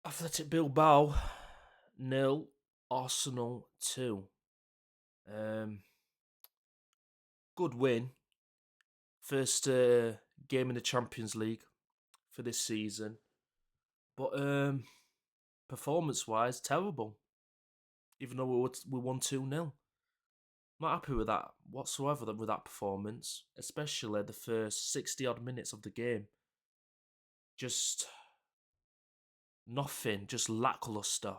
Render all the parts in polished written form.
Athletic Bilbao nil, Arsenal 2. Um, Good win. First game in the Champions League for this season. But performance wise, terrible. Even though we won 2-0. Not happy with that whatsoever with that performance, especially the first 60 odd minutes of the game. Just nothing, just lackluster.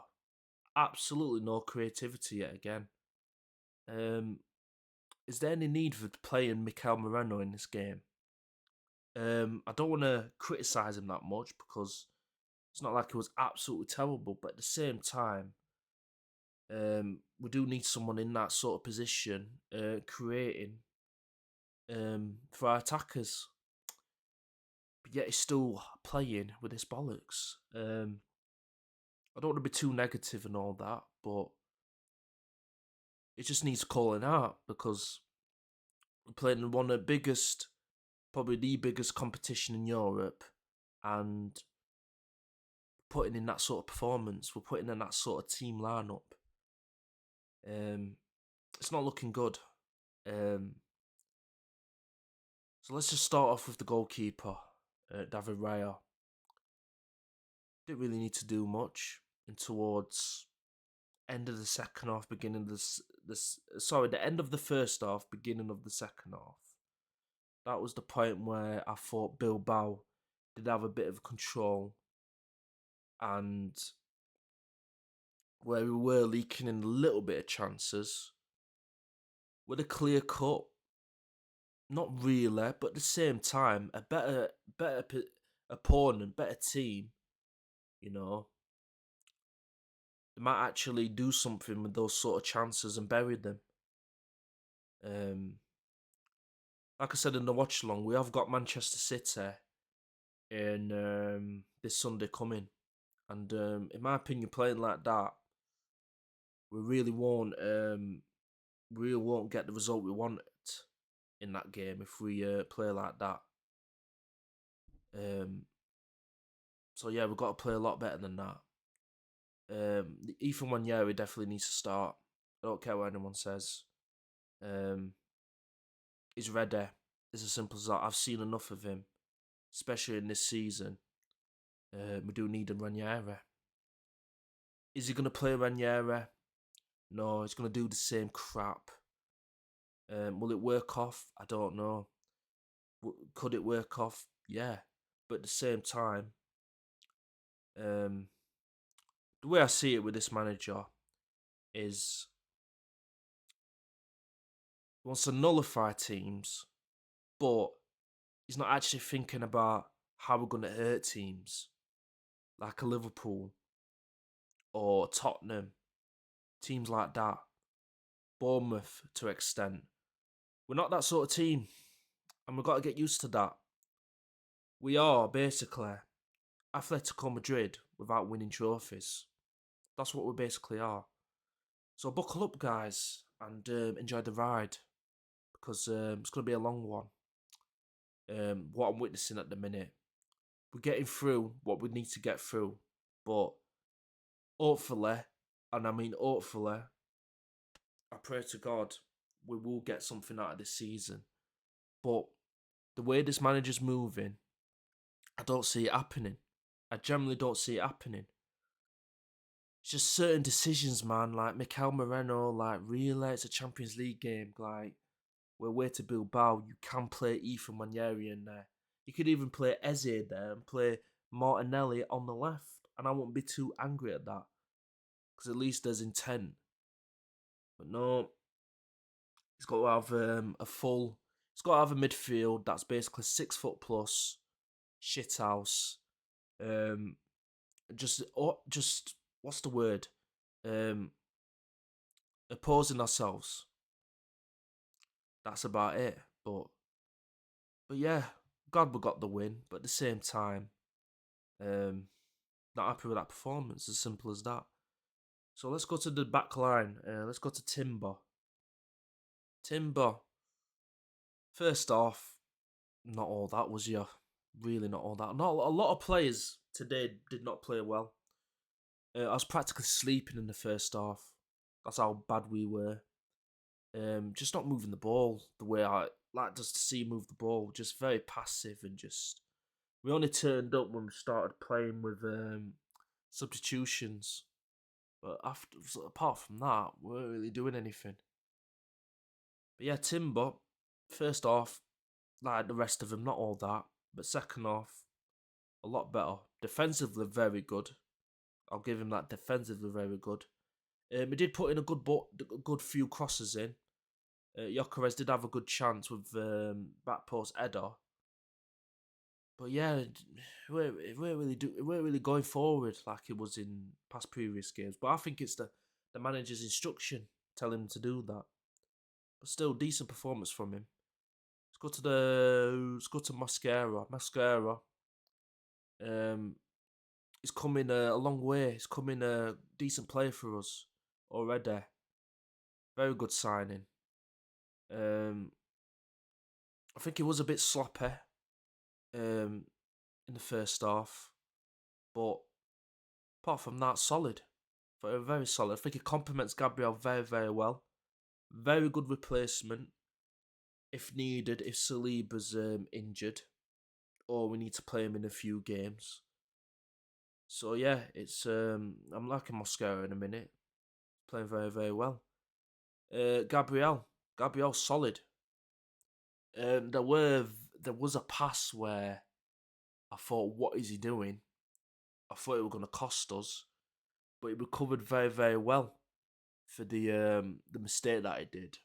Absolutely no creativity yet again. Um, is there any need for playing Mikel Moreno in this game? I don't want to criticise him that much because it's not like it was absolutely terrible, but at the same time, we do need someone in that sort of position, creating for our attackers. But yet he's still playing with his bollocks. I don't want to be too negative and all that, but it just needs calling out because we're playing in one of the biggest, probably the biggest competition in Europe, and putting in that sort of performance, we're putting in that sort of team lineup. It's not looking good. So let's just start off with the goalkeeper, David Raya. Didn't really need to do much. And towards end of the second half, beginning of the end of the first half, beginning of the second half. That was the point where I thought Bilbao did have a bit of control, and where we were leaking in a little bit of chances. With a clear cut, not really, but at the same time, a better opponent, better team, you know, they might actually do something with those sort of chances and bury them. Like I said in the watch along, we have got Manchester City in this Sunday coming, and in my opinion, playing like that, we really won't get the result we want in that game if we play like that. So yeah, we've got to play a lot better than that. Ethan Wanyeri definitely needs to start. I don't care what anyone says. He's ready. It's as simple as that. I've seen enough of him, especially in this season. We do need a Ranieri. Is he going to play Ranieri? No, he's going to do the same crap. Will it work off? I don't know. Could it work off? Yeah. But at the same time, the way I see it with this manager is he wants to nullify teams, but he's not actually thinking about how we're going to hurt teams like a Liverpool or Tottenham, teams like that, Bournemouth to an extent. We're not that sort of team, and we've got to get used to that. We are basically Atletico Madrid without winning trophies. That's what we basically are. So buckle up, guys, and enjoy the ride because it's going to be a long one. What I'm witnessing at the minute, we're getting through what we need to get through, but hopefully, and I mean hopefully, I pray to God we will get something out of this season. But the way this manager's moving, I don't see it happening. I generally don't see it happening. It's just certain decisions, man. Like Mikel Moreno, like really, it's a Champions League game. Like we're away to Bilbao, you can play Ethan Wanyeri in there. You could even play Eze there and play Martinelli on the left, and I won't be too angry at that because at least there's intent. But no, he's got to have a full. He's got to have a midfield that's basically 6 foot plus, shithouse. Um, just what's the word? Um, Opposing ourselves. That's about it. But yeah, God we got the win. But at the same time, not happy with that performance. As simple as that. So let's go to the back line. Let's go to Timber. Timber. First off, not all that was you. Really not all that. Not a lot of players today did not play well. I was practically sleeping in the first half. That's how bad we were. Just not moving the ball the way I like to see move the ball. Just very passive and just. We only turned up when we started playing with substitutions. But apart from that, we weren't really doing anything. But yeah, Timber, first off, like the rest of them, not all that. But second off, a lot better. Defensively, very good. I'll give him that. Defensively, very good. He did put in a good few crosses in. Gyökeres did have a good chance with back post header. But yeah, we weren't really going forward like it was in past previous games. But I think it's the manager's instruction telling him to do that. But still, decent performance from him. Let's go to Mascara. Mascara. He's coming a long way. He's coming a decent player for us already. Very good signing. I think it was a bit sloppy in the first half, but apart from that, solid. Very, very solid. I think it complements Gabriel very, very well. Very good replacement if needed, if Saliba's injured or we need to play him in a few games. So yeah, it's I'm liking Mosquera in a minute. Playing very, very well. Gabriel solid. There was a pass where I thought, what is he doing? I thought it was going to cost us, but he recovered very, very well for the mistake that he did,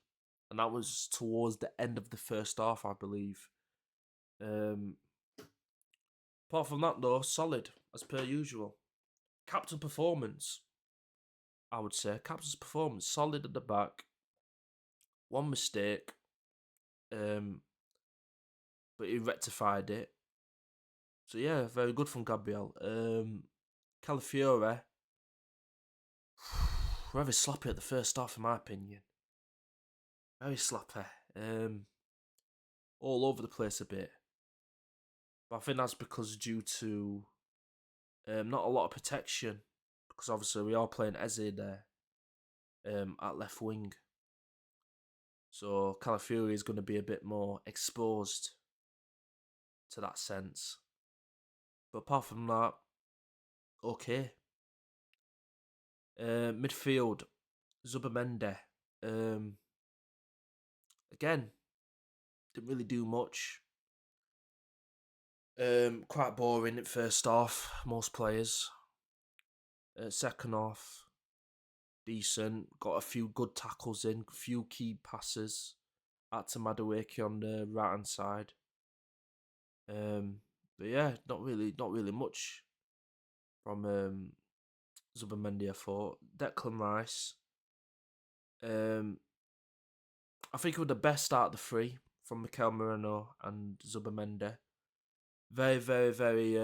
and that was towards the end of the first half, I believe. Apart from that, though, solid as per usual. Captain performance, I would say. Captain's performance, solid at the back. One mistake, but he rectified it. So yeah, very good from Gabriel. Calafiore, very sloppy at the first half, in my opinion. Very sloppy. All over the place a bit. But I think that's because due to not a lot of protection. Because obviously we are playing Eze there at left wing. So Calafiori is going to be a bit more exposed to that sense. But apart from that, okay. Midfield, Zubamende. Again, didn't really do much. Quite boring at first half, most players. Second half, decent. Got a few good tackles in, a few key passes at to Madueke on the right hand side. But yeah, not really much from Zubamendi, I thought. Declan Rice. I think it was the best out of the three from Mikel Moreno and Zubamendi. Very, very, very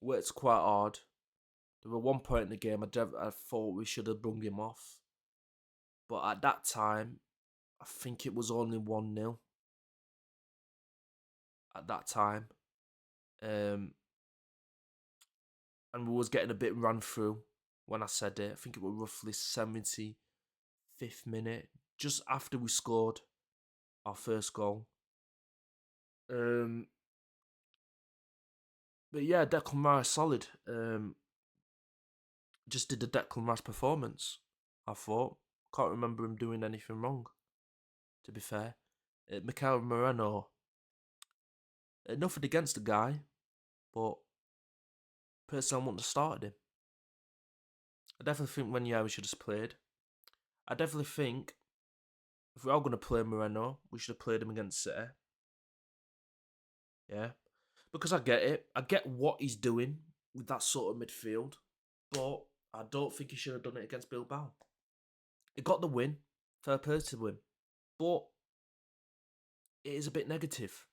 worked quite hard. There were one point in the game I thought we should have brung him off. But at that time, I think it was only 1-0. At that time. And we was getting a bit run through when I said it. I think it was roughly 75th minute, just after we scored our first goal. But yeah, Declan Rice solid. Just did the Declan Rice performance, I thought. Can't remember him doing anything wrong, to be fair. Mikel Moreno, nothing against the guy, but personally I wouldn't have started him. I definitely think we should have played. I definitely think if we are going to play Moreno, we should have played him against City. Yeah. Because I get it. I get what he's doing with that sort of midfield. But I don't think he should have done it against Bilbao. He got the win. Fair play to him. But it is a bit negative.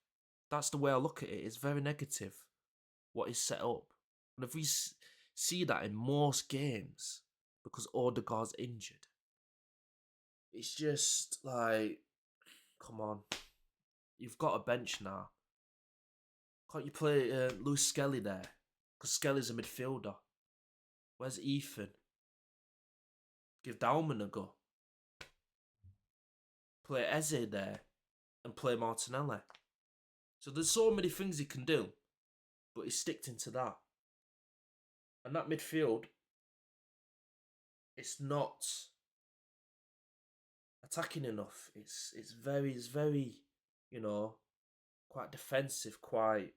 That's the way I look at it. It's very negative what is set up. And if we see that in most games, because Odegaard's injured, it's just like, come on. You've got a bench now. Can't you play Lewis Skelly there? Because Skelly's a midfielder. Where's Ethan? Give Dalman a go. Play Eze there and play Martinelli. So there's so many things he can do, but he's sticked into that. And that midfield, it's not attacking enough. It's very, you know, quite defensive, quite.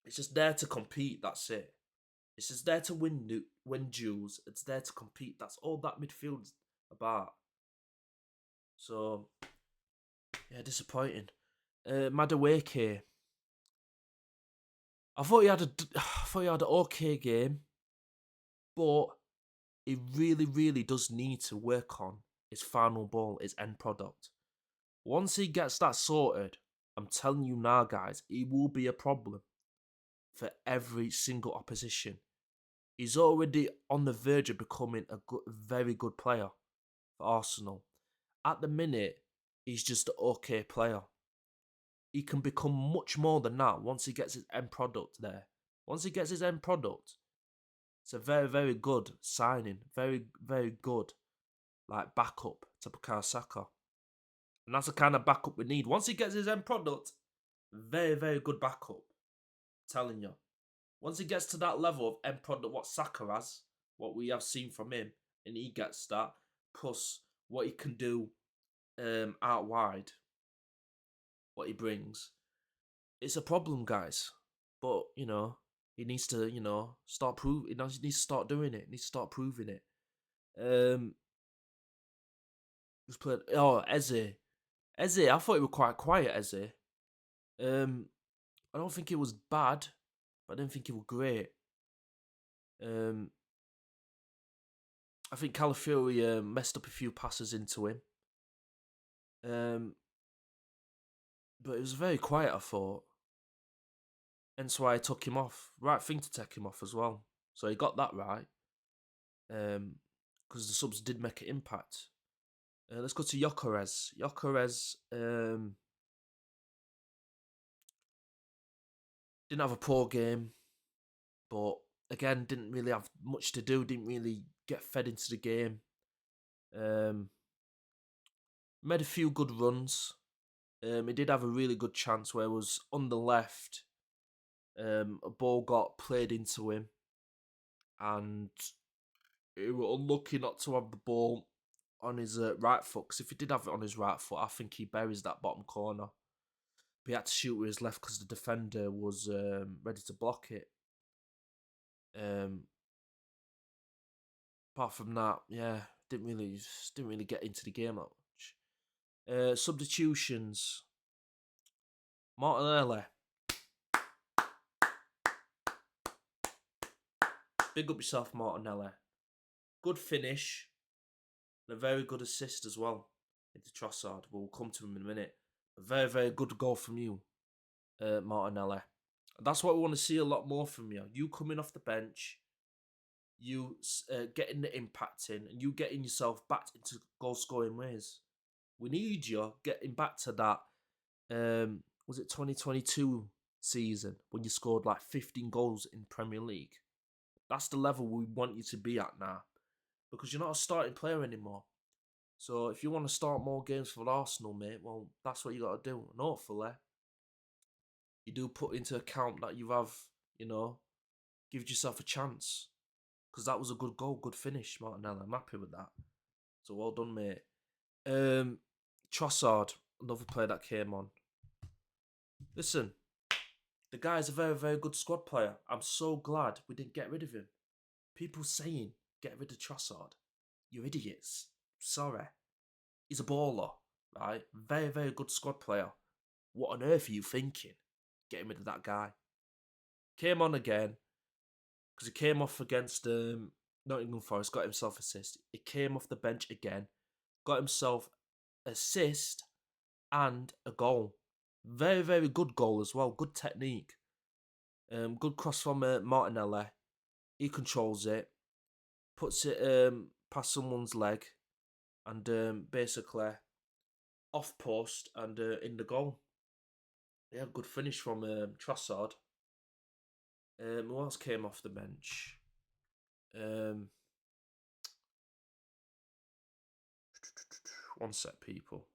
It's just there to compete. That's it. It's just there to win duels. It's there to compete. That's all that midfield's about. So yeah, disappointing. Madueke. I thought he had an okay game, but he really does need to work on his final ball, his end product. Once he gets that sorted, I'm telling you now, guys, he will be a problem for every single opposition. He's already on the verge of becoming a very good player for Arsenal. At the minute, he's just an okay player. He can become much more than that once he gets his end product there. Once he gets his end product, it's a very good signing. Very good, like, backup to Bukayo Saka. And that's the kind of backup we need. Once he gets his end product, very good backup. I'm telling you. Once he gets to that level of end product, what Saka has, what we have seen from him, and he gets that, plus what he can do out wide, what he brings, it's a problem, guys. But, he needs to, start proving. He needs to start doing it. He needs to start proving it. Who's played? Oh, Eze. Eze, I thought he was quite quiet, Eze. I don't think it was bad, but I didn't think it was great. I think Calafiori messed up a few passes into him. But it was very quiet, I thought. Hence why I took him off. Right thing to take him off as well. So he got that right. Because the subs did make an impact. Let's go to Gyökeres. Gyökeres didn't have a poor game, but again, didn't really have much to do. Didn't really get fed into the game. Made a few good runs. He did have a really good chance where it was on the left. A ball got played into him, and he was unlucky not to have the ball on his right foot. Because if he did have it on his right foot, I think he buries that bottom corner. But he had to shoot with his left because the defender was ready to block it. Apart from that, yeah, didn't really get into the game that much. Substitutions. Martinelli. Big up yourself, Martinelli. Good finish. And a very good assist as well into Trossard. We'll come to him in a minute. A very good goal from you, Martinelli. That's what we want to see a lot more from you. You coming off the bench, you getting the impact in, and you getting yourself back into goal-scoring ways. We need you getting back to that, was it 2022 season, when you scored like 15 goals in Premier League? That's the level we want you to be at now. Because you're not a starting player anymore. So if you want to start more games for Arsenal, mate, well, that's what you got to do. And hopefully, you do put into account that you have, give yourself a chance. Because that was a good goal, good finish, Martinelli. I'm happy with that. So well done, mate. Trossard, another player that came on. Listen, the guy's a very good squad player. I'm so glad we didn't get rid of him. People saying, get rid of Trossard. You idiots. Sorry. He's a baller, right? Very good squad player. What on earth are you thinking? Getting rid of that guy. Came on again. Because he came off against Nottingham Forest, got himself assist. He came off the bench again. Got himself assist and a goal. Very good goal as well. Good technique. Good cross from Martinelli. He controls it. Puts it past someone's leg. And basically off post and in the goal. Yeah, good finish from Trossard. Who else came off the bench? Um, one sec, people.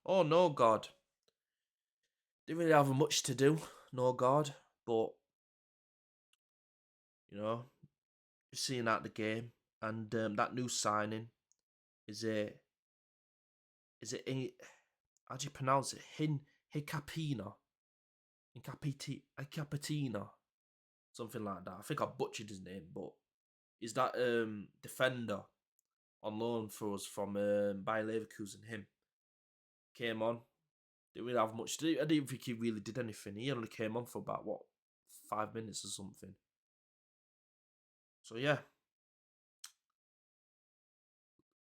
Oh no, God. Didn't really have much to do. No, God. But you know, seeing out the game and that new signing is a how do you pronounce it? Hicapina, Hicapitina, something like that. I think I butchered his name, but is that defender on loan for us from Bayer Leverkusen? Him came on. Didn't really have much to do. I didn't think he really did anything. He only came on for about 5 minutes or something. So yeah,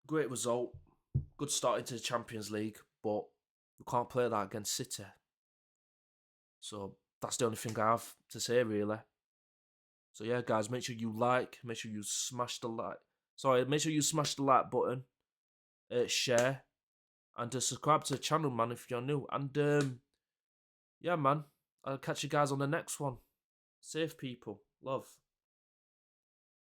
great result. Good start into the Champions League, but we can't play that against City. So that's the only thing I have to say, really. So yeah, guys, make sure you like, make sure you smash the like. Sorry, make sure you smash the like button, share, and subscribe to the channel, man, if you're new. And yeah, man, I'll catch you guys on the next one. Safe people, love.